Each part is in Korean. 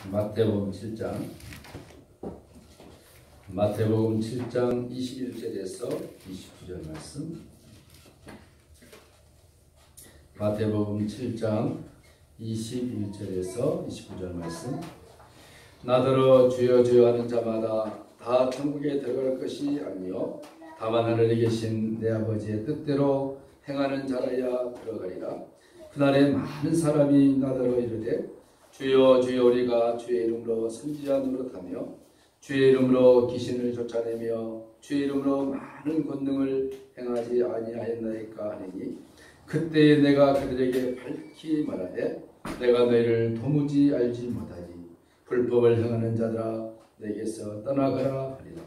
마태복음 7장 21절에서 29절 말씀. 마태복음 7장 21절에서 29절 말씀. 나더러 주여 주여 하는 자마다 다 천국에 들어갈 것이 아니요 다만 하늘에 계신 내 아버지의 뜻대로 행하는 자라야 들어가리라. 그날에 많은 사람이 나더러 이르되 주여 주여 우리가 주의 이름으로 선지자 노릇하며 주의 이름으로 귀신을 쫓아내며 주의 이름으로 많은 권능을 행하지 아니하였나이까 하니, 그때에 내가 그들에게 밝히 말하되 내가 너희를 도무지 알지 못하지. 불법을 행하는 자들아 내게서 떠나가라 하리라.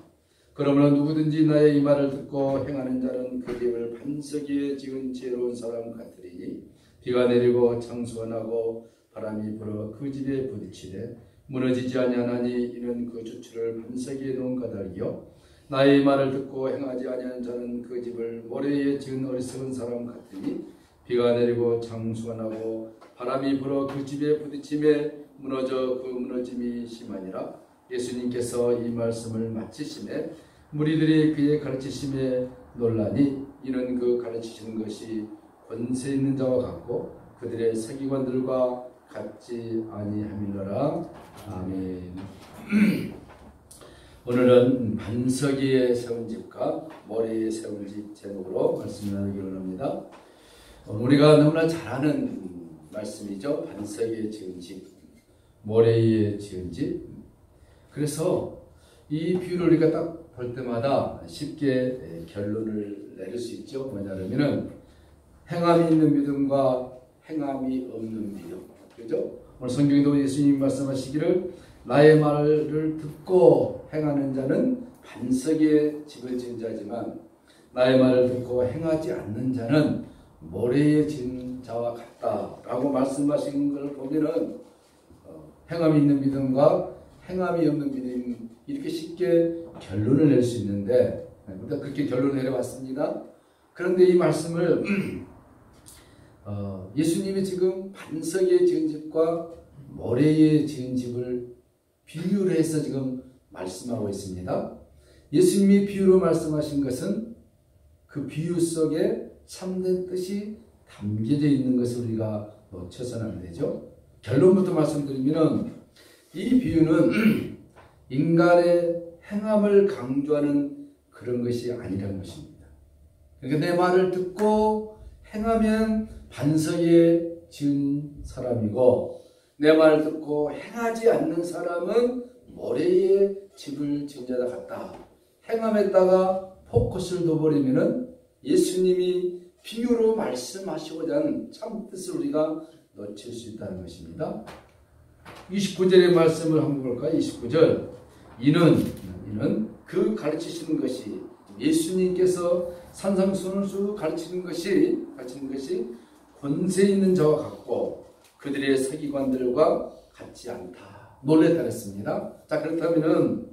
그러므로 누구든지 나의 이 말을 듣고 행하는 자는 그 집을 반석 위에 지은 지혜로운 사람 같으리니, 비가 내리고 창수가 나고 바람이 불어 그 집에 부딪히되 무너지지 아니하나니 이는 그 주추를 반석 위에 놓은 까닭이요 나의 말을 듣고 행하지 아니하는 자는 그 집을 모래 위에 지은 어리석은 사람 같으니, 비가 내리고 창수가 나고 바람이 불어 그 집에 부딪힘에 무너져 그 무너짐이 심하니라. 예수님께서 이 말씀을 마치심에 무리들이 그의 가르치심에 놀라니, 이는 그 가르치시는 것이 권세 있는 자와 같고 그들의 서기관들과 같지 아니함이로라. 아멘. 오늘은 반석 위에 세운 집과 모래 위에 세운 집 제목으로 말씀을 나누기로 합니다. 우리가 너무나 잘 아는 말씀이죠. 반석 위에 지은 집, 모래 위에 지은 집. 그래서 이 비유를 우리가 딱 볼 때마다 쉽게 결론을 내릴 수 있죠. 뭐냐면은 행함이 있는 믿음과 행함이 없는 믿음. 그죠? 오늘 성경에도 예수님이 말씀하시기를 나의 말을 듣고 행하는 자는 반석 위에 집을 지은 자지만 나의 말을 듣고 행하지 않는 자는 모래에 지은 자와 같다라고 말씀하신 걸 보면은 행함이 있는 믿음과 행함이 없는 믿음, 이렇게 쉽게 결론을 낼 수 있는데, 일단 그렇게 결론을 내려봤습니다. 그런데 이 말씀을 예수님이 지금 반석 위에 지은 집과 모래 위에 지은 집을 비유를 해서 지금 말씀하고 있습니다. 예수님이 비유로 말씀하신 것은 그 비유 속에 참된 뜻이 담겨져 있는 것을 우리가 놓쳐서는 안 되죠. 결론부터 말씀드리면 이 비유는 인간의 행함을 강조하는 그런 것이 아니라는 것입니다. 그러니까 내 말을 듣고 행하면 반석 위에 지은 사람이고, 내 말을 듣고 행하지 않는 사람은 모래 위에 집을 지은 자와 같다. 행함에다가 포커스를 둬버리면은 예수님이 비유로 말씀하시고자 하는 참 뜻을 우리가 놓칠 수 있다는 것입니다. 29절의 말씀을 한번 볼까요? 29절. 이는 그 가르치시는 것이, 예수님께서 산상수훈을 가르치는 것이 권세 있는 자와 같고 그들의 서기관들과 같지 않다. 놀랬다 그랬습니다. 자, 그렇다면은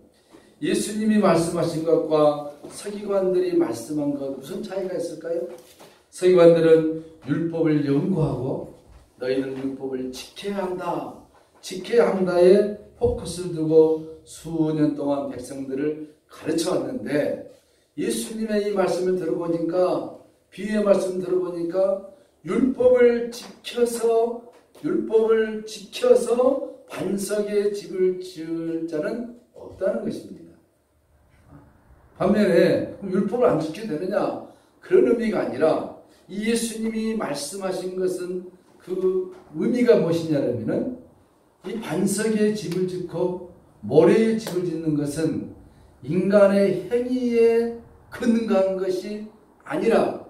예수님이 말씀하신 것과 서기관들이 말씀한 것 무슨 차이가 있을까요? 서기관들은 율법을 연구하고 너희는 율법을 지켜야 한다. 지켜야 한다에 포커스를 두고 수년 동안 백성들을 가르쳐 왔는데, 예수님의 이 말씀을 들어보니까, 비유의 말씀을 들어보니까 율법을 지켜서 반석에 집을 지을 자는 없다는 것입니다. 반면에 율법을 안 지켜도 되느냐? 그런 의미가 아니라 이 예수님이 말씀하신 것은 그 의미가 무엇이냐면은 이 반석에 집을 짓고 모래에 집을 짓는 것은 인간의 행위에 근거한 것이 아니라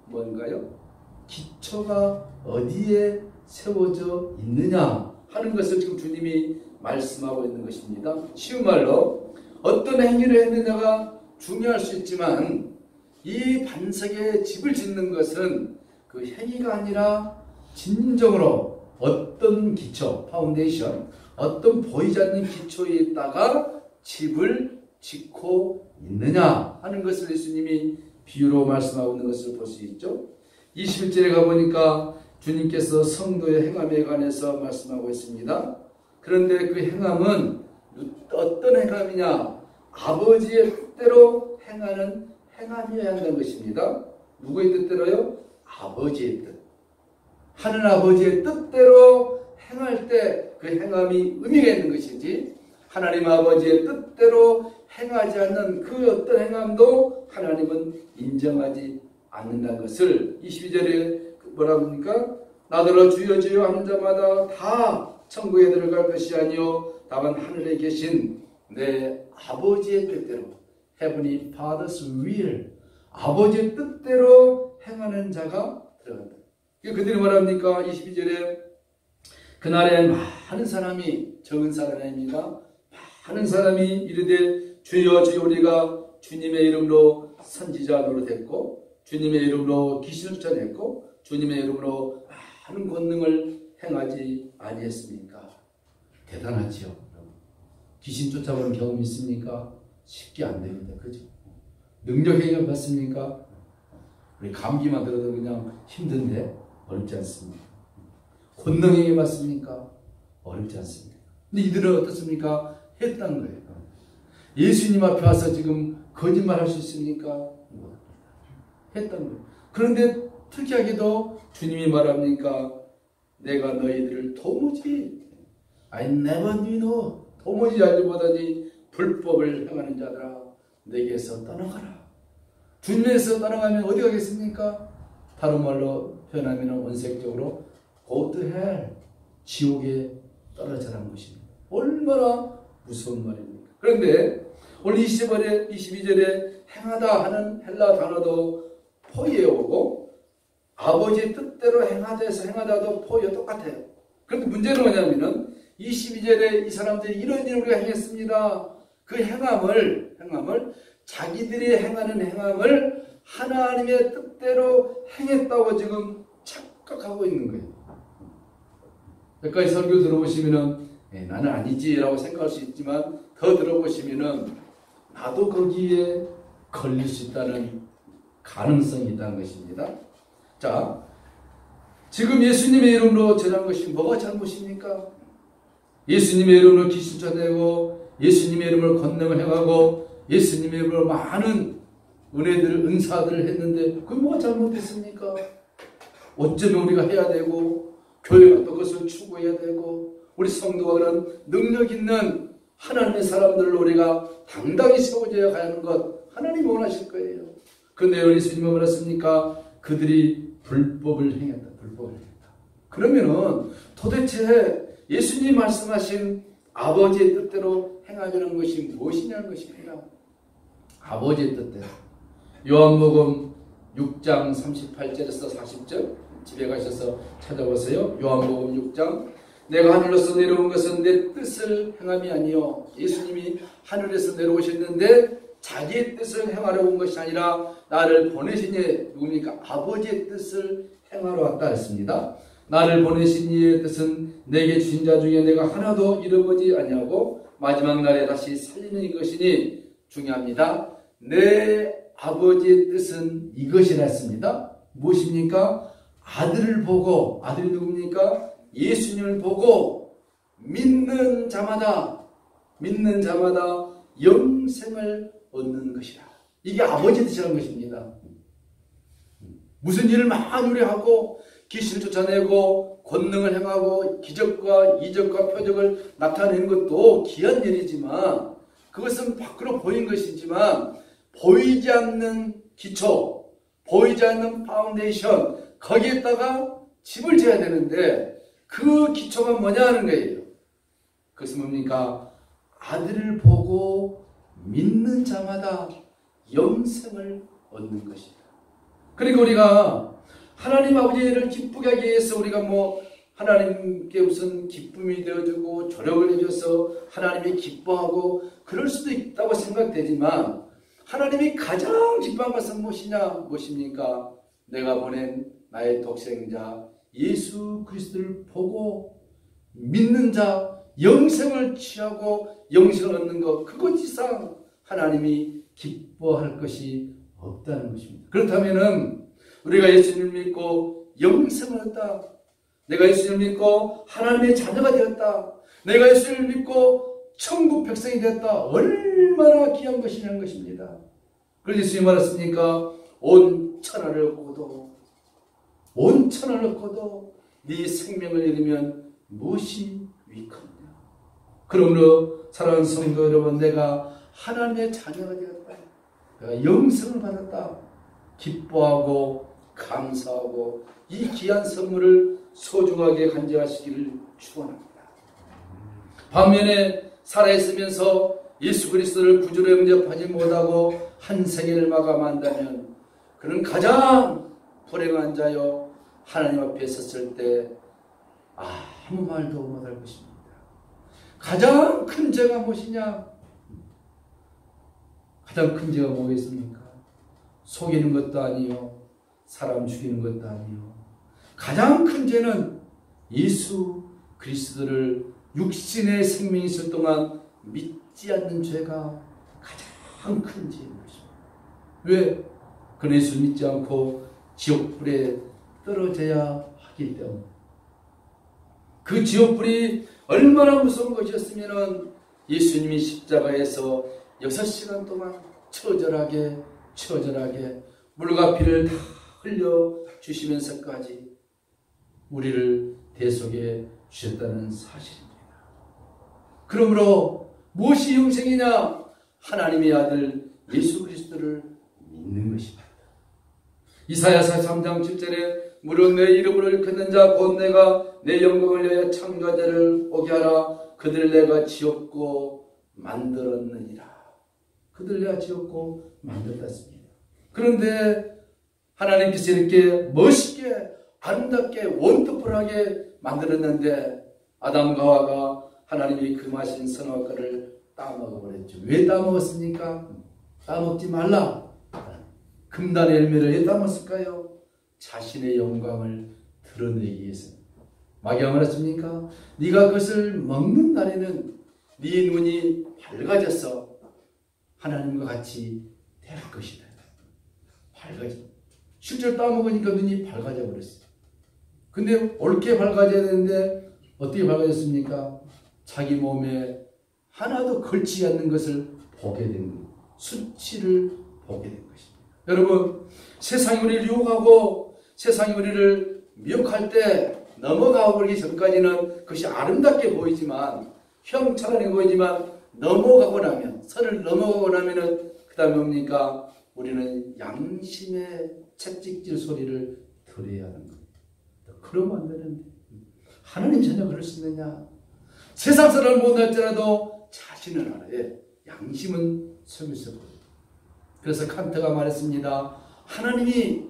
뭔가요? 기초가 어디에 세워져 있느냐 하는 것을 지금 주님이 말씀하고 있는 것입니다. 쉬운 말로 어떤 행위를 했느냐가 중요할 수 있지만 이 반석에 집을 짓는 것은 그 행위가 아니라 진정으로 어떤 기초, 파운데이션, 어떤 보이지 않는 기초에 있다가 집을 짓고 있느냐 하는 것을 예수님이 비유로 말씀하고 있는 것을 볼 수 있죠. 21절에 가보니까 주님께서 성도의 행함에 관해서 말씀하고 있습니다. 그런데 그 행함은 어떤 행함이냐? 아버지의 뜻대로 행하는 행함이어야 한다는 것입니다. 누구의 뜻대로요? 아버지의 뜻. 하늘 아버지의 뜻대로 행할 때 그 행함이 의미가 있는 것이지, 하나님 아버지의 뜻대로 행하지 않는 그 어떤 행함도 하나님은 인정하지 않는다는 것을 22절에 뭐라고 합니까? 나더러 주여 주여 하는 자마다 다 천국에 들어갈 것이 아니요 다만 하늘에 계신 내 아버지의 뜻대로, Heavenly Father's will, 아버지의 뜻대로 행하는 자가 들어간다. 그들이 뭐랍니까? 22절에 그날에 많은 사람이, 적은 사람이 아닙니다. 많은 사람이 이르되 주여 주여 우리가 주님의 이름으로 선지자 노릇했고 주님의 이름으로 귀신을 쫓아냈고 주님의 이름으로 많은 권능을 행하지 아니했습니까? 대단하지요. 귀신 쫓아보는 경험 있습니까? 쉽게 안 됩니다. 그죠? 능력 행위 받습니까? 우리 감기만 들어도 그냥 힘든데 어렵지 않습니다. 권능 행위 받습니까? 어렵지 않습니다. 근데 이들은 어떻습니까? 했다는 거예요. 예수님 앞에 와서 지금 거짓말 할 수 있습니까? 했다는 거예요. 그런데 특이하게도 주님이 말합니까? 내가 너희들을 도무지 I never knew you, 도무지 알지 못하니 불법을 행하는 자들아 내게서 떠나가라. 주님에서 떠나가면 어디 가겠습니까? 다른 말로 표현하면 원색적으로 go to hell, 지옥에 떨어져라는 것입니다. 얼마나 무서운 말입니까? 그런데 오늘 22절에 행하다 하는 헬라 단어도 포이에 오고 아버지의 뜻대로 행하다에서 행하다도 포이와 똑같아요. 그런데 문제는 뭐냐면은 22절에 이 사람들이 이런 일을 우리가 행했습니다. 그 행함을 자기들이 행하는 행함을 하나님의 뜻대로 행했다고 지금 착각하고 있는 거예요. 여기까지 설교 들어보시면은 나는 아니지라고 생각할 수 있지만 더 들어보시면은 나도 거기에 걸릴 수 있다는 가능성이 있다는 것입니다. 자, 지금 예수님의 이름으로 전한 것이 뭐가 잘못입니까? 예수님의 이름으로 귀신 쫓아내고 예수님의 이름으로 권능을 행하고 예수님의 이름으로 많은 은혜들을, 은사들을 했는데 그게 뭐가 잘못됐습니까? 어쩌면 우리가 해야 되고 교회가 또 그것을 추구해야 되고 우리 성도가 그런 능력 있는 하나님의 사람들을 우리가 당당히 세워져야 하는 것 하나님이 원하실 거예요. 그런데 예수님은 뭐랬습니까? 그들이 불법을 행했다. 그러면은 도대체 예수님이 말씀하신 아버지의 뜻대로 행하려는 것이 무엇이냐는 것입니다. 아버지의 뜻대로. 요한복음 6장 38절에서 40절 집에 가셔서 찾아보세요. 요한복음 6장. 내가 하늘로서 내려온 것은 내 뜻을 행함이 아니요. 예수님이 하늘에서 내려오셨는데 자기의 뜻을 행하러 온 것이 아니라 나를 보내신 이의 누굽니까? 아버지의 뜻을 행하러 왔다 했습니다. 나를 보내신 이의 뜻은 내게 주신 자 중에 내가 하나도 잃어보지 아니하고 마지막 날에 다시 살리는 것이니 중요합니다. 내 아버지의 뜻은 이것이라 했습니다. 무엇입니까? 아들을 보고, 아들이 누굽니까? 예수님을 보고 믿는 자마다 영생을 얻는 것이라. 이게 아버지의 뜻이라는 것입니다. 무슨 일을 많이 우리 하고 귀신을 쫓아내고 권능을 행하고 기적과 이적과 표적을 나타내는 것도 귀한 일이지만 그것은 밖으로 보인 것이지만 보이지 않는 기초, 보이지 않는 파운데이션, 거기에다가 집을 지어야 되는데 그 기초가 뭐냐 하는 거예요. 그것은 뭡니까? 아들을 보고 믿는 자마다 영생을 얻는 것이다. 그러니까 우리가 하나님 아버지를 기쁘게 하기 위해서 우리가 하나님께 무슨 기쁨이 되어주고 조력을 해줘서 하나님이 기뻐하고 그럴 수도 있다고 생각되지만 하나님이 가장 기뻐한 것은 무엇입니까? 내가 보낸 나의 독생자 예수 그리스도를 보고 믿는 자 영생을 취하고 영생을 얻는 것, 그것 이상 하나님이 기뻐할 것이 없다는 것입니다. 그렇다면은 우리가 예수님을 믿고 영생을 얻다, 내가 예수님을 믿고 하나님의 자녀가 되었다, 내가 예수를 믿고 천국 백성이 됐다. 얼마나 귀한 것이냐는 것입니다. 그래서 예수님이 말했습니까? 온 천하를 얻고도 네 생명을 잃으면 무엇이 유익하느냐. 그러므로 사랑하는 성도 여러분, 내가 하나님의 자녀가 되었다. 내가 영생을 받았다. 기뻐하고 감사하고 이 귀한 선물을 소중하게 간직하시기를 축원합니다. 반면에 살아있으면서 예수 그리스도를 구주로 영접하지 못하고 한 생애를 마감한다면 그는 가장 불행한 자요, 하나님 앞에 섰을 때 아무 말도 못할 것입니다. 가장 큰 죄가 무엇이냐? 가장 큰 죄가 뭐겠습니까? 속이는 것도 아니요, 사람 죽이는 것도 아니요. 가장 큰 죄는 예수 그리스도를 육신의 생명이 있을 동안 믿지 않는 죄가 가장 큰 죄인 것입니다. 왜? 그는 예수를 믿지 않고 지옥불에 떨어져야 하기 때문에. 그 지옥불이 얼마나 무서운 것이었으면 예수님이 십자가에서 6시간 동안 처절하게 물과 피를 다 흘려주시면서까지 우리를 대속해 주셨다는 사실입니다. 그러므로 무엇이 영생이냐? 하나님의 아들 예수 그리스도를 믿는 것입니다. 이사야서 3장 7절에 무릇 내 이름으로 일컫는 자 곧 내가 내 영광을 위하여 창조자를 오게 하라. 그들을 내가 지었고 만들었느니라. 그들을 내가 지었고 만들었습니다. 그런데 하나님께서 이렇게 멋있게 아름답게 원더풀하게 만들었는데 아담과 하와가 하나님이 금하신 선악과를 따먹어버렸죠. 왜 따먹었습니까? 따먹지 말라. 금단의 열매를 왜 따먹었을까요? 자신의 영광을 드러내기 위해서. 마귀가 말했습니까? 네가 그것을 먹는 날에는 네 눈이 밝아져서 하나님과 같이 될 것이다. 밝아져. 실제로 따먹으니까 눈이 밝아져 버렸어요. 근데 옳게 밝아져야 되는데 어떻게 밝아졌습니까? 자기 몸에 하나도 걸치지 않는 것을 보게 된 거예요. 수치를 보게 된 것입니다. 여러분, 세상이 우리를 유혹하고 세상이 우리를 미혹할 때 넘어가 버리기 전까지는 그것이 아름답게 보이지만, 휘황찬란해 보이지만, 넘어가고 나면, 선을 넘어가고 나면은 그 다음에 뭡니까? 우리는 양심의 채찍질 소리를 들어야 하는 겁니다. 그러면 안 되는데 하나님 자녀 그럴 수 있느냐? 세상 사람을 못할지라도 자신을 알아야 양심은 섬일 수 없거든요. 그래서 칸트가 말했습니다. 하나님이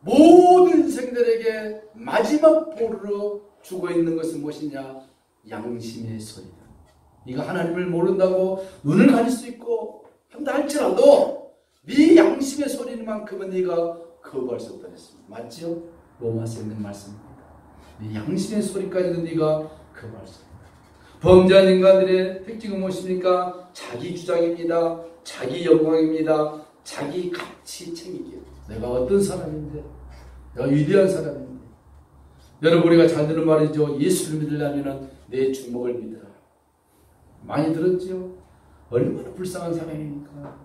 모든 인생들에게 마지막 보루로 주고 있는 것은 무엇이냐? 양심의 소리다. 네가 하나님을 모른다고 눈을 가릴 수 있고 한다 할지라도 네 양심의 소리만큼은 네가 거부할 수 없다고 했습니다. 맞죠? 로마서에 있는 말씀입니다. 네 양심의 소리까지도 네가 거부할 수 없다. 범죄한 인간들의 특징은 무엇입니까? 자기 주장입니다. 자기 영광입니다. 자기 가치 챙기기예요. 내가 어떤 사람인데, 내가 위대한 사람인데. 여러분, 우리가 잘 듣는 말이죠. 예수를 믿으려면 내 주먹을 믿어라. 많이 들었죠? 얼마나 불쌍한 사람입니까?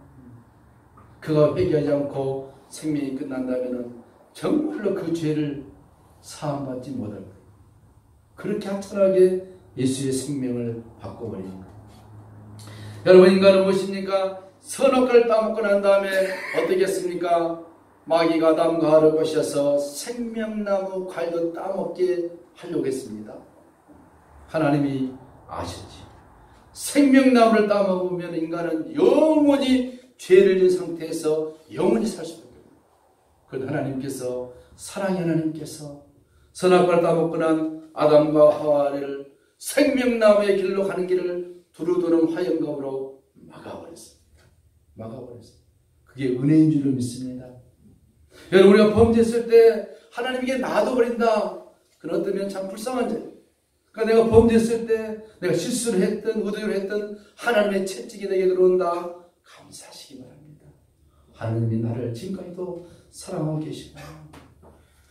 그가 회개하지 않고 생명이 끝난다면 정말로 그 죄를 사함받지 못할 거예요. 그렇게 하찮게 예수의 생명을 바꿔버리는 거예요. 여러분, 인간은 무엇입니까? 선악과를 따먹고 난 다음에 어떻게 했습니까? 마귀가 아담과 하와를 꼬셔서 생명나무 과일도 따먹게 하려고 했습니다. 하나님이 아셨지. 생명나무를 따먹으면 인간은 영원히 죄를 지은 상태에서 영원히 살 수밖에 없습니다. 그런데 하나님께서, 사랑의 하나님께서 선악과를 따먹고 난 아담과 하와를 생명나무의 길로 가는 길을 두루두루 화영검으로 막아버렸습니다. 그게 은혜인 줄로 믿습니다. 여러분, 우리가 범죄했을 때 하나님에게 놔둬버린다. 그건 어쩌면 참 불쌍한 죄. 그러니까 내가 범죄했을 때, 내가 실수를 했든 의도를 했든 하나님의 채찍이 내게 들어온다. 감사하시기 바랍니다. 하나님이 나를 지금까지도 사랑하고 계시다.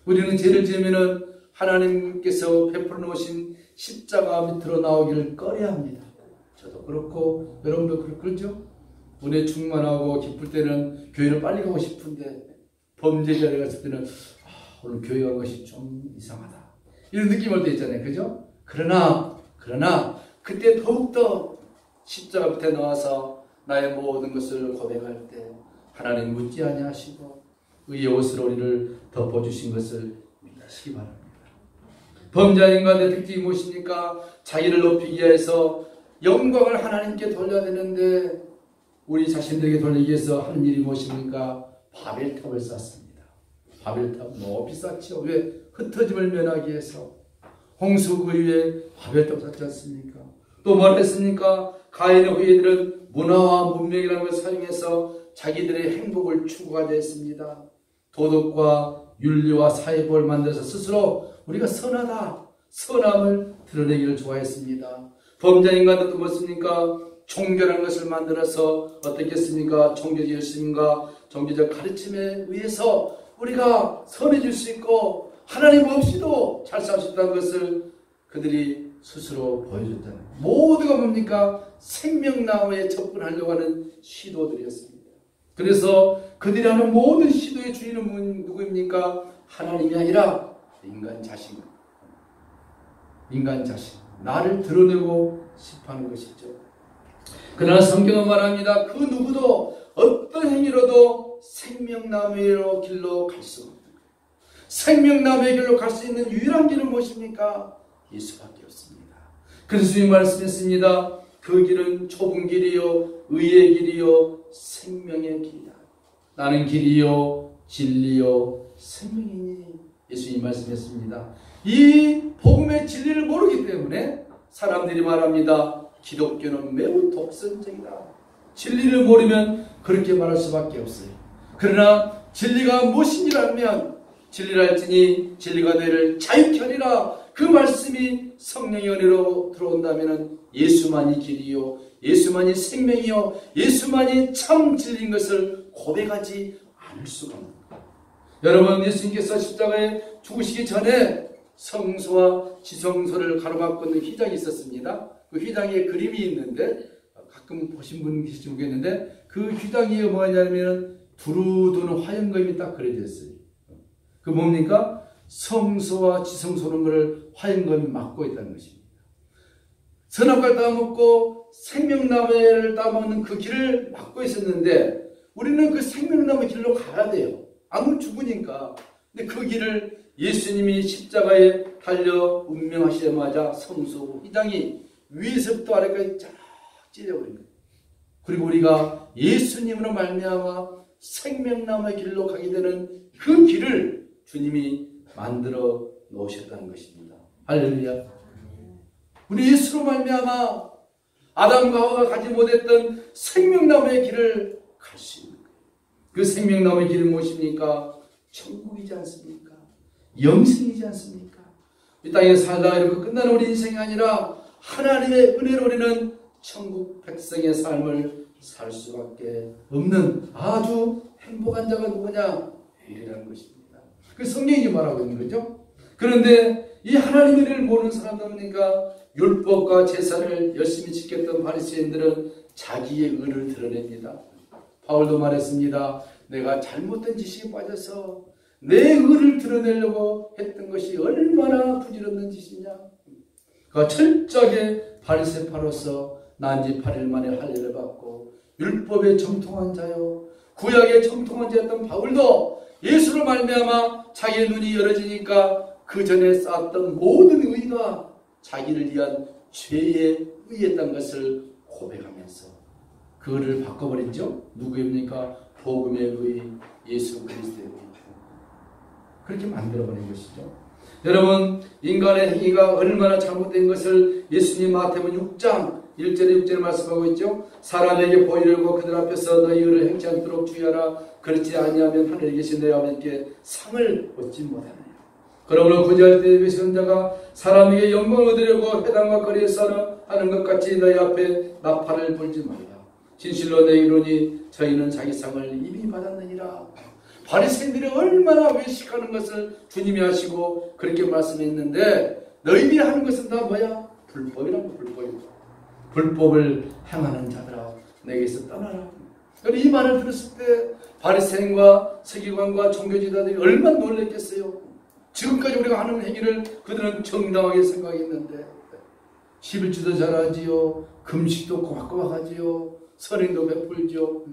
우리는 죄를 지으면은 하나님께서 베풀어 놓으신 십자가 밑으로 나오기를 꺼려합니다. 저도 그렇고 여러분도 그렇죠? 은혜 충만하고 기쁠 때는 교회를 빨리 가고 싶은데 범죄자를 갔을 때는 오늘 교회 간 것이 좀 이상하다 이런 느낌 올 때 있잖아요. 그죠? 그러나 그때 더욱더 십자가 밑에 나와서 나의 모든 것을 고백할 때 하나님 묻지 아니하시고 의의 옷으로 우리를 덮어주신 것을 믿으시기 바랍니다. 범죄한 인간의 특징이 무엇입니까? 자기를 높이기 위해서 영광을 하나님께 돌려야 되는데 우리 자신들에게 돌리기 위해서 하는 일이 무엇입니까? 바벨탑을 쌓습니다. 바벨탑 높이 쌓죠. 왜? 흩어짐을 면하기 위해서. 홍수 그 위에 바벨탑 쌓지 않습니까? 또 뭘 했습니까? 가인의 후예들은 문화와 문명이라는 걸 사용해서 자기들의 행복을 추구하려 했습니다. 도덕과 윤리와 사회법을 만들어서 스스로 우리가 선하다, 선함을 드러내기를 좋아했습니다. 범죄 인간들도 뭐습니까? 종교라는 것을 만들어서 어떻게 했습니까? 종교적 열심과 종교적 가르침에 의해서 우리가 선해질 수 있고 하나님 없이도 잘 살 수 있다는 것을 그들이 스스로 보여줬다는 거예요. 모두가 뭡니까? 생명나무에 접근하려고 하는 시도들이었습니다. 그래서 그들이 하는 모든 시도의 주인은 누구입니까? 하나님이 아니라 인간 자신. 나를 드러내고 싶어하는 것이죠. 그러나 성경은 말합니다. 그 누구도 어떤 행위로도 생명나무의 길로 갈 수 없는 거예요. 생명나무의 길로 갈 수 있는 유일한 길은 무엇입니까? 예수밖에 없습니다. 그래서 주님 말씀했습니다. 그 길은 좁은 길이요 의의 길이요 생명의 길이다. 나는 길이요 진리요 생명이니 예수님 말씀했습니다. 이 복음의 진리를 모르기 때문에 사람들이 말합니다. 기독교는 매우 독선적이다. 진리를 모르면 그렇게 말할 수밖에 없어요. 그러나 진리가 무엇인지라면 진리랄지니 진리가 너희를 자유케 하리라. 그 말씀이 성령의 은혜로 들어온다면 예수만이 길이요 예수만이 생명이요 예수만이 참 진리인 것을 고백하지 않을 수가 없는 거예요. 여러분, 예수님께서 십자가에 죽으시기 전에 성소와 지성소를 가로막고 있는 휘장이 있었습니다. 그 휘장에 그림이 있는데 가끔 보신 분 계실지 모르겠는데 그 휘장이 뭐냐면 두루두는 화염검이 딱 그려져 있어요. 그 뭡니까? 성소와 지성소는 것을 화염검이 막고 있다는 것입니다. 선악과를 따먹고 생명나무를 따먹는 그 길을 막고 있었는데 우리는 그 생명나무 길로 가야 돼요. 안 그러면 죽으니까. 근데 그 길을 예수님이 십자가에 달려 운명하시자마자 성소 휘장이 위에서부터 아래까지 쫙 찢어버린 거예요. 그리고 우리가 예수님으로 말미암아 생명나무의 길로 가게 되는 그 길을 주님이 만들어 놓으셨다는 것입니다. 할렐루야. 우리 예수로 말미암아 아담과 하와가 가지 못했던 생명나무의 길을 갈 수 있는 거예요. 그 생명나무의 길은 무엇입니까? 천국이지 않습니까? 영생이지 않습니까? 이 땅에 살다 이렇게 끝나는 우리 인생이 아니라 하나님의 은혜로 우리는 천국 백성의 삶을 살 수밖에 없는 아주 행복한 자가 누구냐? 유일한 것입니다. 그 성경이 말하고 있는 거죠. 그런데 이 하나님의 은혜를 모르는 사람들이니까 율법과 제사를 열심히 지켰던 바리새인들은 자기의 의를 드러냅니다. 바울도 말했습니다. 내가 잘못된 지식에 빠져서 내 의를 드러내려고 했던 것이 얼마나 부질없는 짓이냐. 그가 철저하게 바리새파로서 난지 8일 만에 할례를 받고 율법에 정통한 자요 구약에 정통한 자였던 바울도 예수를 말미암아 자기의 눈이 열어지니까 그 전에 쌓았던 모든 의가 자기를 위한 죄에 의했던 것을 고백하면서 그거를 바꿔버리죠. 누구입니까? 복음의 의, 예수 그리스도의 의. 그렇게 만들어버린 것이죠. 여러분, 인간의 행위가 얼마나 잘못된 것을 예수님 마태복음 6장 1절에 6절에 말씀하고 있죠. 사람에게 보이려고 그들 앞에서 너희 의를 행치 않도록 주의하라. 그렇지 아니하면 하늘에 계신 내 아버지께 상을 얻지 못하느냐. 그러므로 구제할 때 외치는 자가 사람에게 영광을 얻으려고 회당과 거리에서 하는 것 같이 너희 앞에 나팔을 불지 말라. 진실로 내 이르노니 저희는 자기 상을 이미 받았느니라. 바리새인들이 얼마나 외식하는 것을 주님이 하시고 그렇게 말씀했는데 너희들이 하는 것은 다 뭐야? 불법이라고. 불법을 행하는 자들아 내게서 떠나라. 이 말을 들었을 때 바리새인과 서기관과 종교지도자들이 얼마나 놀랐겠어요. 지금까지 우리가 하는 행위를 그들은 정당하게 생각했는데 11주도 잘하지요. 금식도 꼬박꼬박하지요. 선행도 베풀지요.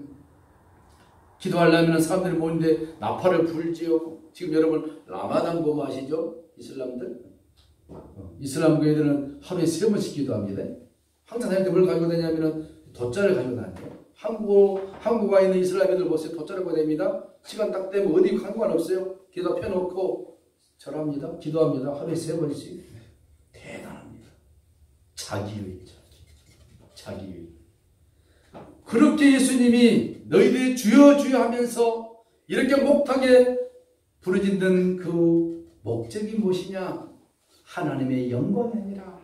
기도하려면 사람들이 모이는데 나팔을 불지요. 지금 여러분 라마단 보면 아시죠? 이슬람들? 이슬람교회들은 하루에 3번씩 기도합니다. 항상 다닐 때 뭘 가지고 다니냐면 돗자를 가지고 다녀요. 한국에 있는 이슬람애들 보세요. 돗자를 가지고 다닙니다. 시간 딱 되면 어디 상관없어요. 기도 펴놓고 절합니다. 기도합니다. 하루에 3번씩. 대단합니다. 자기유입이죠. 자기유입. 그렇게 예수님이 너희들이 주여 주여 하면서 이렇게 목탁에 부르짖는 그 목적이 무엇이냐? 하나님의 영광이 아니라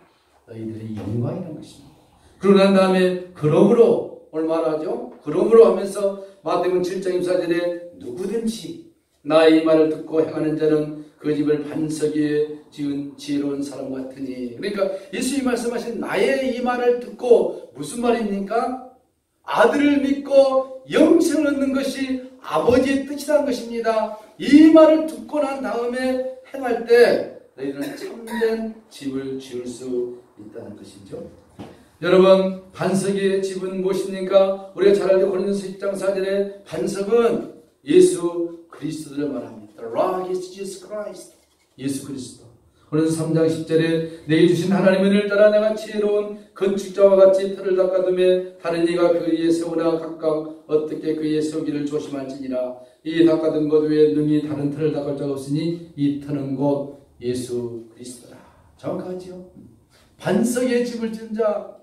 너희들의 영광이라는 것입니다. 그러고 난 다음에 그러므로 오늘 말하죠. 그러므로 하면서 마태복음 7장 24절에 누구든지 나의 말을 듣고 행하는 자는 그 집을 반석에 지은 지혜로운 사람 같으니. 그러니까 예수님이 말씀하신 나의 이 말을 듣고 무슨 말입니까? 아들을 믿고 영생을 얻는 것이 아버지의 뜻이라는 것입니다. 이 말을 듣고 난 다음에 행할 때 너희들은 참된 집을 지을 수 있다는 것이죠. 여러분 반석의 집은 무엇입니까? 우리가 잘 알죠. 고린도서 10장 4절에 반석은 예수 그리스도를 말합니다. The rock is Jesus Christ. 예수 그리스도. 고린도서 3장 10절에 내게 주신 하나님의 은혜를 따라 내가 지혜로운 건축자와 같이 터를 닦아두며 다른 이가 그 위에 세우나 각각 어떻게 그 위에 세우기를 조심할지니라. 이 닦아둔 것 외에 능히 다른 터를 닦을 자가 없으니 이 터는 곧 예수 그리스도라. 정확하지요? 반석의 집을 지은 자,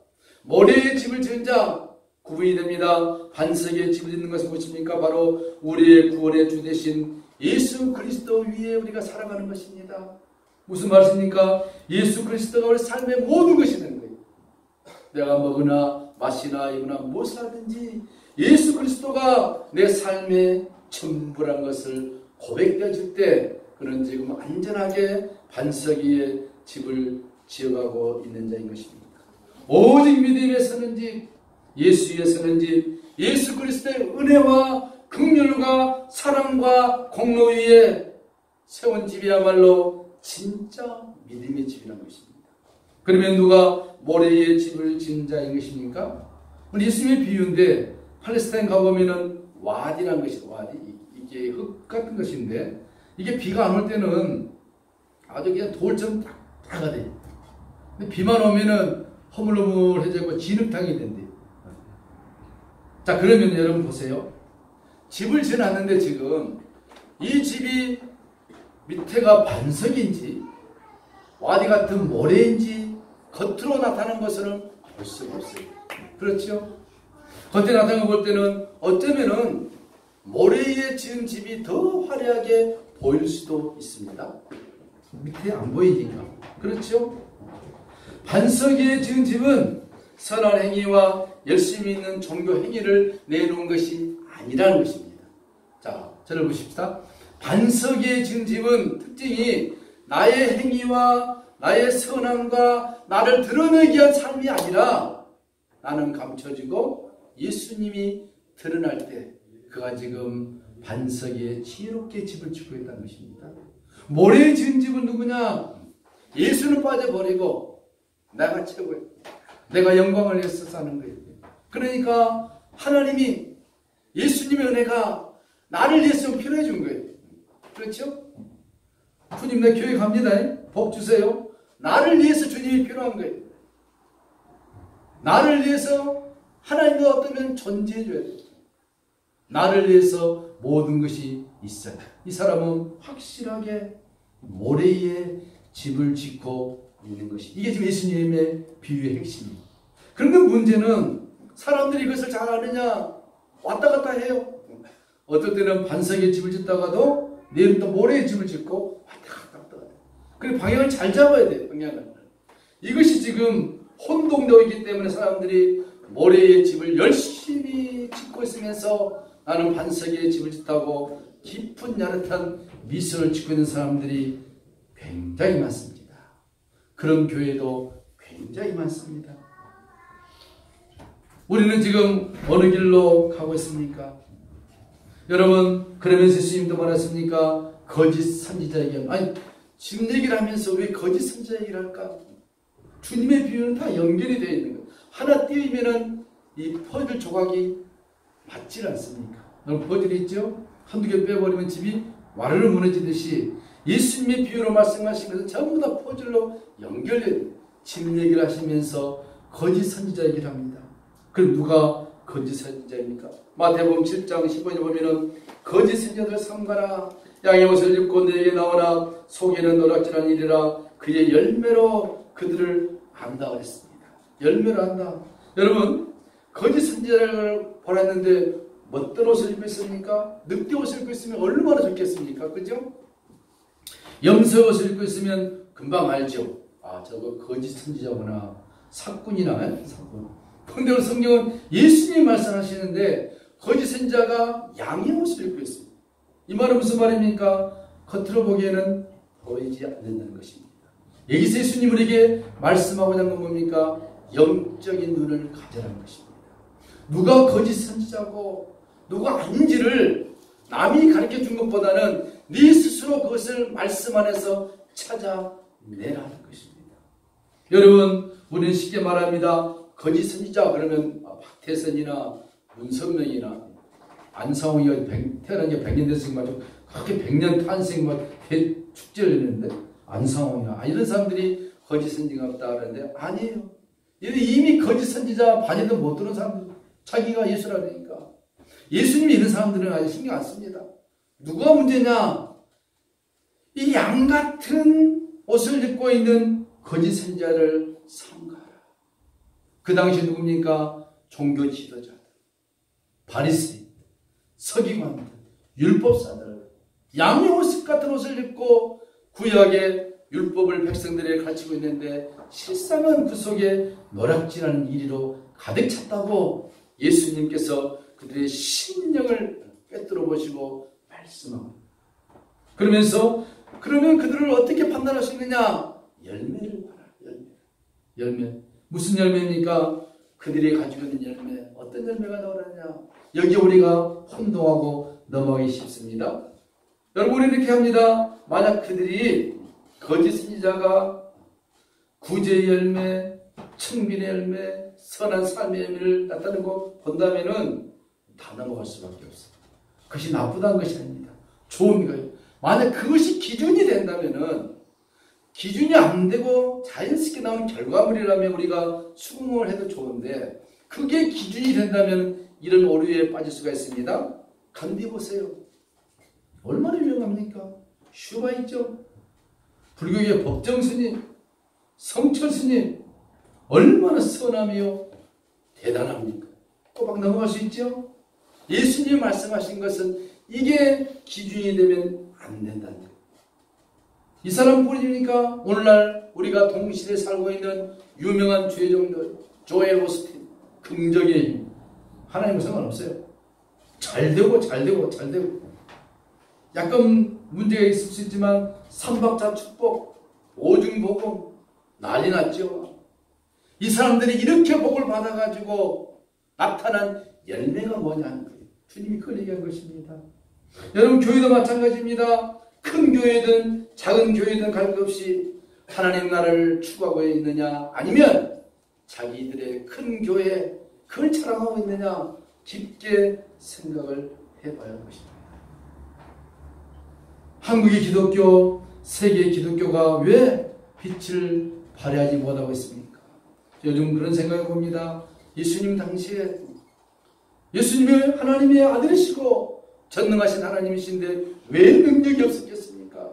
모래의 집을 지은 자 구분이 됩니다. 반석의 집을 짓는 것은 무엇입니까? 바로 우리의 구원의 주 되신 예수 그리스도 위에 우리가 살아가는 것입니다. 무슨 말씀입니까? 예수 그리스도가 우리 삶의 모든 것이 되는 거예요. 내가 먹으나 마시나 입으나 무엇을 하든지 예수 그리스도가 내 삶의 전부란 것을 고백되어 줄 때 그는 지금 안전하게 반석 위에 집을 지어가고 있는 자인 것입니다. 오직 믿음에 서는 집, 예수 위에 서는 집, 예수 그리스도의 은혜와 긍휼과 사랑과 공로 위에 세운 집이야말로 진짜 믿음의 집이라는 것입니다. 그러면 누가 모래 위에 집을 지은 자인 것입니까? 예수님의 비유인데 팔레스타인 가보면은 와디라는 것이 와디 이게 흙 같은 것인데 이게 비가 안 올 때는 아주 그냥 돌처럼 딱딱하게 돼요. 근데 비만 오면은 허물허물해지고 진흙탕이 된대요. 자 그러면 여러분 보세요. 집을 지어놨는데 지금 이 집이 밑에가 반석인지 와디 같은 모래인지 겉으로 나타나는 것은 볼 수가 없어요. 그렇죠? 겉에 나타나는 걸 때는 어쩌면은 모래에 지은 집이 더 화려하게 보일 수도 있습니다. 밑에 안 보이니까. 그렇죠? 반석 위에 지은 집은 선한 행위와 열심히 있는 종교 행위를 내놓은 것이 아니라는 것입니다. 자, 저를 보십시다. 반석 위에 지은 집은 특징이 나의 행위와 나의 선함과 나를 드러내기 위한 삶이 아니라 나는 감춰지고 예수님이 드러날 때 그가 지금 반석 위에 지혜롭게 집을 짓고 있다는 것입니다. 모래에 지은 집은 누구냐? 예수는 빠져버리고 내가 최고야. 내가 영광을 위해서 사는 거예요. 그러니까 하나님이 예수님의 은혜가 나를 위해서 필요해 준 거예요. 그렇죠? 주님 내 교회 갑니다. 복 주세요. 나를 위해서 주님이 필요한 거예요. 나를 위해서 하나님과 어떠면 존재해 줘야 돼요. 나를 위해서 모든 것이 있어요. 이 사람은 확실하게 모래 위에 집을 짓고 있는 것이 이게 지금 예수님의 비유의 핵심입니다. 그런데 문제는 사람들이 이것을 잘 아느냐? 왔다 갔다 해요. 어떨 때는 반석에 집을 짓다가도 내일은 또 모래에 집을 짓고 왔다 갔다 왔다 갔다. 그리고 방향을 잘 잡아야 돼요. 방향을. 이것이 지금 혼동되어 있기 때문에 사람들이 모래에 집을 열심히 짓고 있으면서 나는 반석에 집을 짓다고 깊은 야릇한 미소를 짓고 있는 사람들이 굉장히 많습니다. 그런 교회도 굉장히 많습니다. 우리는 지금 어느 길로 가고 있습니까? 여러분, 그러면서 예수님도 말했습니까? 거짓 선지자에게, 아니 지금 얘기를 하면서 왜 거짓 선지자 얘기를 할까? 주님의 비유는 다 연결이 되어 있는 거예요. 하나 띄우면은 이 퍼즐 조각이 맞질 않습니까? 여러분, 퍼즐이 있죠? 한두 개 빼버리면 집이 와르르 무너지듯이 예수님의 비유로 말씀하신 것은 전부 다 퍼즐로 연결된 집 얘기를 하시면서 거짓 선지자 얘기를 합니다. 그럼 누가 거짓 선지자입니까? 마태복음 7장 15절에 보면은 거짓 선지자들 삼가라. 양의 옷을 입고 내게 나오나 속에는 노략질한 일이라 그의 열매로 그들을 안다 그랬습니다. 열매로 안다. 여러분, 거짓 선지자를 보았는데 어떤 옷을 입고 있습니까? 늑대 옷을 입고 있으면 얼마나 좋겠습니까? 그죠? 염소 옷을 입고 있으면 금방 알죠. 아, 저거 거짓 선지자구나. 사꾼이나 사꾼. 근데 오늘 성경은 예수님이 말씀하시는데 거짓 선지자가 양의 옷을 입고 있습니다. 이 말은 무슨 말입니까? 겉으로 보기에는 보이지 않는다는 것입니다. 여기서 예수님 우리에게 말씀하고자 하는 건 뭡니까? 영적인 눈을 가져라는 것입니다. 누가 거짓 선지자고 누가 아닌지를 남이 가르쳐 준 것보다는 네 스스로 그것을 말씀 안에서 찾아내라는 것입니다. 여러분, 우리는 쉽게 말합니다. 거짓 선지자 그러면 박태선이나 문선명이나 안상홍이가 태어난 지 100년 됐으니까 그렇게 100년 탄생 축제를 했는데 안상홍이나 이런 사람들이 거짓 선지자가 없다 그러는데 아니에요. 이미 거짓 선지자 반에도 못 들은 사람들 자기가 예수라니까. 예수님이 이런 사람들은 아주 신경 안 씁니다. 누가 문제냐? 이 양 같은 옷을 입고 있는 거짓 선지자를 삼가라. 그 당시 누굽니까? 종교 지도자들, 바리새인, 서기관들, 율법사들, 양의 옷 같은 옷을 입고 구약의 율법을 백성들에게 가르치고 있는데 실상은 그 속에 노략질하는 이리로 가득 찼다고 예수님께서 그들의 심령을 꿰뚫어 보시고 말씀합니다. 그러면서 그러면 그들을 어떻게 판단할 수 있느냐? 열매를 봐라. 열매. 무슨 열매입니까? 그들이 가지고 있는 열매. 어떤 열매가 나오느냐? 여기 우리가 혼동하고 넘어가기 쉽습니다. 여러분, 우리 이렇게 합니다. 만약 그들이 거짓 선지자가 구제의 열매, 청빈의 열매, 선한 삶의 열매를 나타내는 거 본다면은 다 넘어갈 수밖에 없어요. 그것이 나쁘다는 것이 아닙니다. 좋은 거예요. 만약 그것이 기준이 된다면은 기준이 안 되고 자연스럽게 나오는 결과물이라면 우리가 수긍을 해도 좋은데 그게 기준이 된다면 이런 오류에 빠질 수가 있습니다. 간디 보세요. 얼마나 유명합니까? 슈바 있죠? 불교의 법정 스님, 성철 스님 얼마나 선하며 대단합니까? 꼬박 넘어갈 수 있죠? 예수님이 말씀하신 것은 이게 기준이 되면 안 된다는 거예요. 이 사람 뿐입니까? 오늘날 우리가 동시대에 살고 있는 유명한 주의종들 조엘 오스틴, 긍정의 힘. 하나님과 상관없어요. 잘되고 약간 문제가 있을 수 있지만 삼박자 축복, 오중복음 난리 났죠. 이 사람들이 이렇게 복을 받아가지고 나타난 열매가 뭐냐는 거예요. 주님이 그걸 얘기한 것입니다. 여러분, 교회도 마찬가지입니다. 큰 교회든 작은 교회든 갈 것 없이 하나님 나라를 추구하고 있느냐 아니면 자기들의 큰 교회 그걸 자랑하고 있느냐 깊게 생각을 해봐야 할 것입니다. 한국의 기독교, 세계의 기독교가 왜 빛을 발휘하지 못하고 있습니까? 요즘 그런 생각을 봅니다. 예수님 당시에 예수님이 하나님의 아들이시고 전능하신 하나님이신데 왜 능력이 없었겠습니까?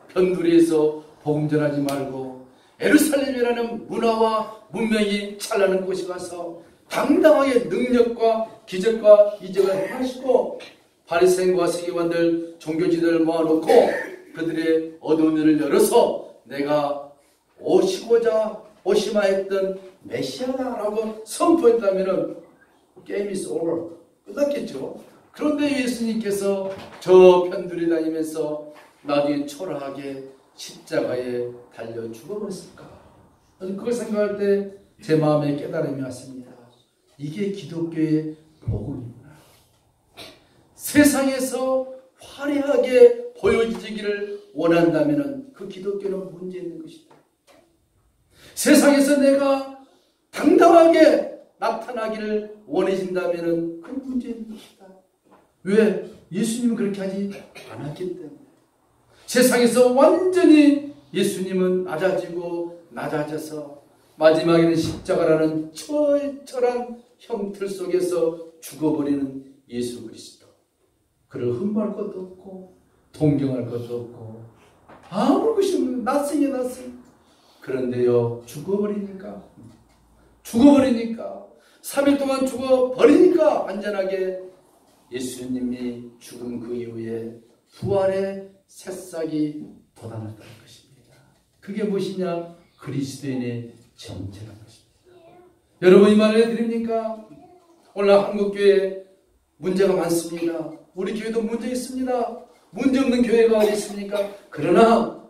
변두리에서 복음 전하지 말고 예루살렘이라는 문화와 문명이 찬란한 곳에 가서 당당하게 능력과 기적과 이적을 행하시고 바리새인과 서기관들 종교지들을 모아놓고 그들의 어두운 눈을 열어서 내가 오시마 했던 메시아다라고 선포했다면 게임 is over. 끝났겠죠. 그런데 예수님께서 저 편들이 다니면서 나중에 초라하게 십자가에 달려 죽어버렸을까? 그걸 생각할 때 제 마음에 깨달음이 왔습니다. 이게 기독교의 복음이구나. 세상에서 화려하게 보여지기를 원한다면 그 기독교는 문제 있는 것이다. 세상에서 내가 당당하게 나타나기를 원하신다면 그 문제 있는 것이다. 왜? 예수님은 그렇게 하지 않았기 때문에. 세상에서 완전히 예수님은 낮아져서 마지막에는 십자가라는 철저한 형틀 속에서 죽어버리는 예수 그리스도. 그를 흠모할 것도 없고 동경할 것도 없고 아무 것이 없는 낯생이. 그런데요, 죽어버리니까 3일 동안 죽어버리니까 안전하게 예수님이 죽은 그 이후에 부활의 새싹이 돋아났다는 것입니다. 그게 무엇이냐? 그리스도인의 정체라는 것입니다. 여러분, 이 말을 해드립니까? 오늘 한국교회 문제가 많습니다. 우리 교회도 문제 있습니다. 문제 없는 교회가 어디 있습니까? 그러나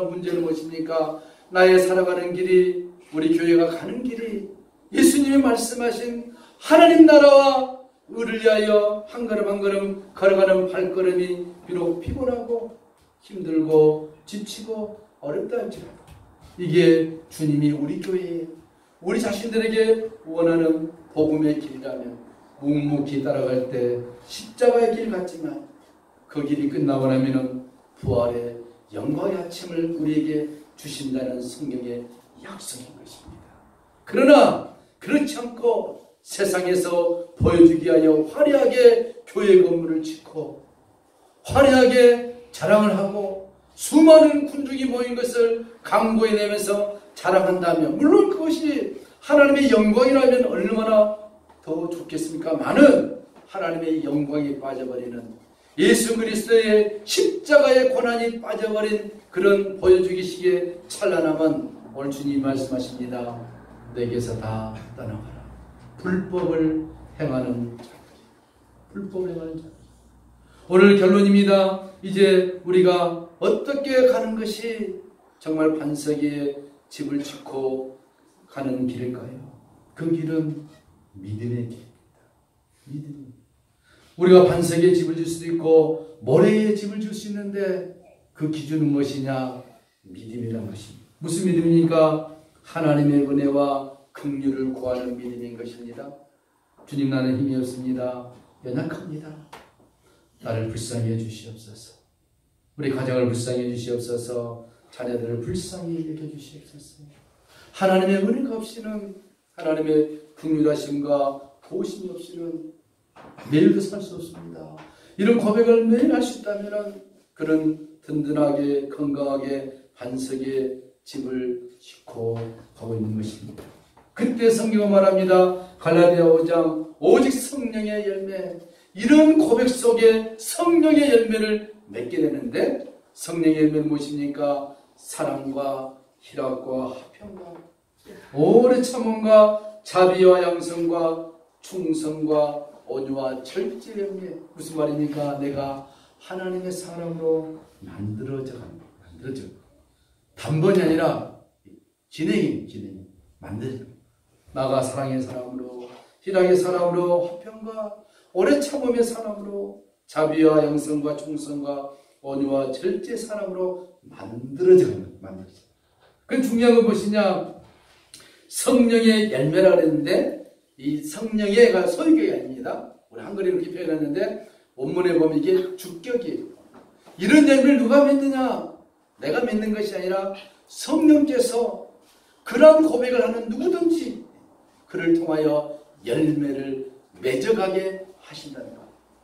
문제는 무엇입니까? 나의 살아가는 길이, 우리 교회가 가는 길이 예수님이 말씀하신 하나님 나라와 의를 위하여 한 걸음 한 걸음 걸어가는 발걸음이 비록 피곤하고 힘들고 지치고 어렵다 할지라도 이게 주님이 우리 교회에 우리 자신들에게 원하는 복음의 길이라면 묵묵히 따라갈 때 십자가의 길 같지만 그 길이 끝나고 나면은 부활의 영광의 아침을 우리에게 주신다는 성경의 약속인 것입니다. 그러나 그렇지 않고 세상에서 보여주기 위하여 화려하게 교회 건물을 짓고 화려하게 자랑을 하고 수많은 군중이 모인 것을 강구해내면서 자랑한다면 물론 그것이 하나님의 영광이라면 얼마나 더 좋겠습니까? 많은 하나님의 영광이 빠져버리는 예수 그리스도의 십자가의 고난이 빠져버린 그런 보여주기식의 찬란함은 오늘 주님이 말씀하십니다. 내게서 다 떠나가라. 불법을 행하는 자들. 오늘 결론입니다. 이제 우리가 어떻게 가는 것이 정말 반석에 집을 짓고 가는 길일까요? 그 길은 믿음의 길입니다. 우리가 반석에 집을 질 수도 있고 모래에 집을 질 수 있는데 그 기준은 무엇이냐? 믿음이라는 것입니다. 무슨 믿음입니까? 하나님의 은혜와 긍휼을 구하는 믿음인 것입니다. 주님, 나는 힘이 없습니다. 연약합니다. 나를 불쌍히 해주시옵소서. 우리 가정을 불쌍히 해주시옵소서. 자녀들을 불쌍히 여겨주시옵소서. 하나님의 은혜가 없이는, 하나님의 긍휼하심과 도우심이 없이는 내일도 살 수 없습니다. 이런 고백을 매일 할 수 있다면 그런 든든하게 건강하게 반석에 집을 짓고 가고 있는 것입니다. 그때 성경은 말합니다. 갈라디아 5장 오직 성령의 열매, 이런 고백 속에 성령의 열매를 맺게 되는데 성령의 열매는 무엇입니까? 사랑과 희락과 화평과 오래 참음과 자비와 양성과 충성과 온유와 절제의 열매. 무슨 말입니까? 내가 하나님의 사람으로 만들어져. 단번이 아니라 진행이 만들어져. 나가 사랑의 사람으로, 희락의 사람으로, 화평과 오래 참음의 사람으로, 자비와 양성과 충성과 온유와 절제 사람으로 만들어져. 그 중요한 건 무엇이냐? 성령의 열매라 그랬는데 이 성령의가 소유격이 아닙니다. 우리 한글에 이렇게 표현했는데 원문에 보면 이게 주격이에요. 이런 열매를 누가 맺느냐? 내가 맺는 것이 아니라 성령께서 그런 고백을 하는 누구든지 그를 통하여 열매를 맺어가게 하신다는 것.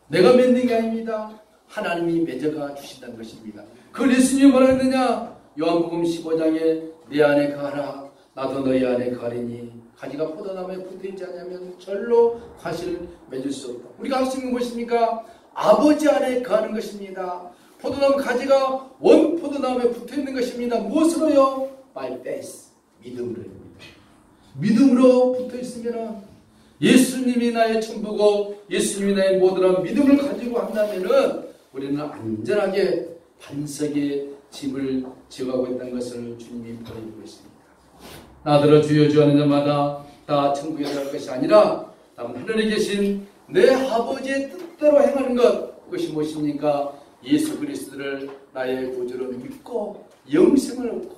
내가 맺는 게 아닙니다. 하나님이 맺어가 주신다는 것입니다. 그걸 예수님이 뭐라 했느냐? 요한복음 15장에 내 안에 가라, 나도 너희 안에 가리니 가지가 포도나무에 붙어있지 않으면 절로 과실을 맺을 수 없다. 우리가 할 수 있는 것입니까? 아버지 안에 가는 것입니다. 포도나무 가지가 원 포도나무에 붙어있는 것입니다. 무엇으로요? By faith, 믿음으로입니다. 믿음으로 붙어있으면 예수님이 나의 전부고 예수님이 나의 모두란 믿음을 가지고 한다면은 우리는 안전하게 반석의 집을 지어가고 있다는 것을 주님이 보여주고 있습니다. 나더러 주여 주여 하는 자마다 다 천국에 갈 것이 아니라 다만 하늘에 계신 내 아버지의 뜻대로 행하는 것, 그것이 무엇입니까? 예수 그리스도를 나의 구주로 믿고 영생을 얻고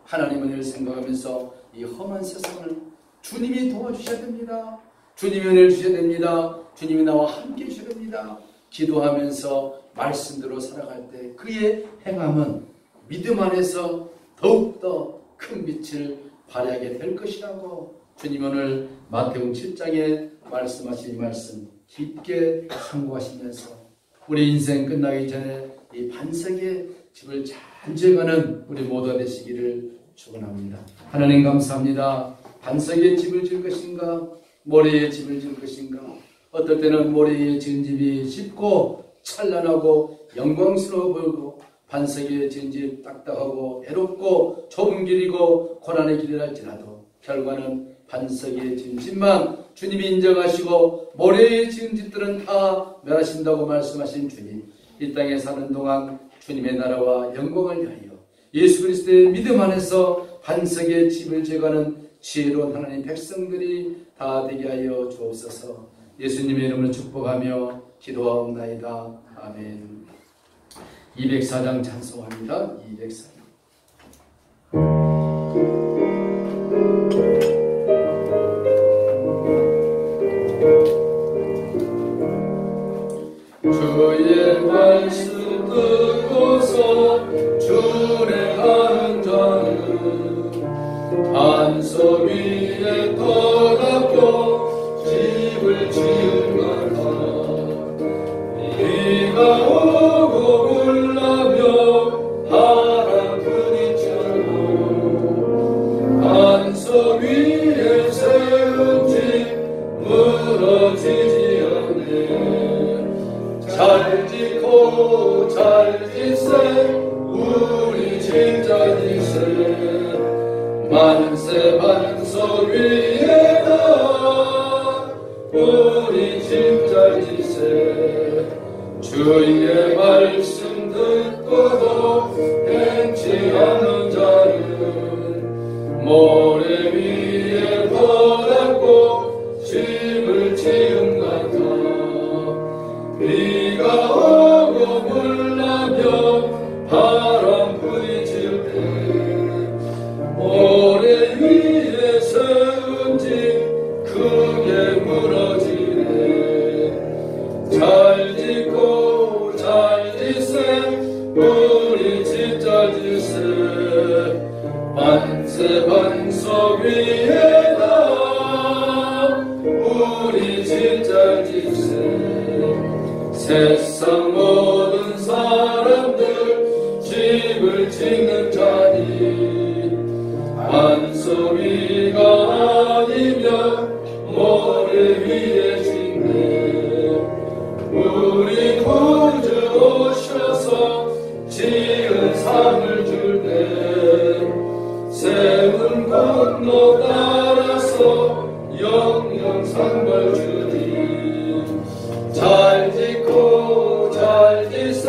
하나님 은혜를 생각하면서 이 험한 세상을 주님이 도와주셔야 됩니다. 주님이 은혜를 주셔야 됩니다. 주님이 나와 함께 해주셔야 됩니다. 기도하면서 말씀대로 살아갈 때 그의 행함은 믿음 안에서 더욱더 큰 빛을 발하게 될 것이라고 주님 오늘 마태복음 7장에 말씀하신 이 말씀 깊게 상고하시면서 우리 인생 끝나기 전에 이 반석의 집을 잘 지어가는 우리 모두가 되시기를 축원합니다. 하나님 감사합니다. 반석의 집을 지을 것인가 모래의 집을 지을 것인가. 어떨 때는 모래에 지은 집이 쉽고 찬란하고 영광스러워 보이고 반석에 지은 집 딱딱하고 애롭고 좁은 길이고 고난의 길이랄지라도 결과는 반석에 지은 집만 주님이 인정하시고 모래에 지은 집들은 다 멸하신다고 말씀하신 주님, 이 땅에 사는 동안 주님의 나라와 영광을 위하여 예수 그리스도의 믿음 안에서 반석의 집을 지어가는 지혜로운 하나님 백성들이 다 되게 하여 주옵소서. 예수님의 이름으로 축복하며 기도하옵나이다. 아멘. 204장 찬송합니다. 204장. 주의 말씀 듣고서 준행하는 자는 반석 위에 터잡고 집을 지은 같아. 비가 오고 불나며 바람 부딪혀도 반석 위에 세운 집 무너지지 않네. 잘 짓고 잘 짓세 우리 진짜 짓세 만세 반석 위에다 우리 진짜 짓세. 주의 말씀 듣고도 행치 않는 자는 모래 위에 터잡고 집을 지은 같아. 비가 오고 불나며 바람 부딪힐 때 모래 위에 세운 집 크게 무너지네. 잘 짓고 잘 짓세 우리 진짜 짓세 만세 반석 위에다 우리 진짜 짓세. 세상 모든 사람들 집을 짓는 자니 반석 위가 아니면 모래 위에 짓네. 우리 구주 오셔서 지은 삶을 줄 때 세운 건너 따라서 영영 상벌 주니. 잘 짓고 잘 짓세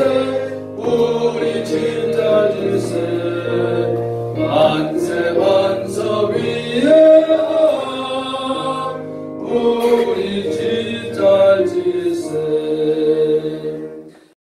우리 진짜 짓세 만세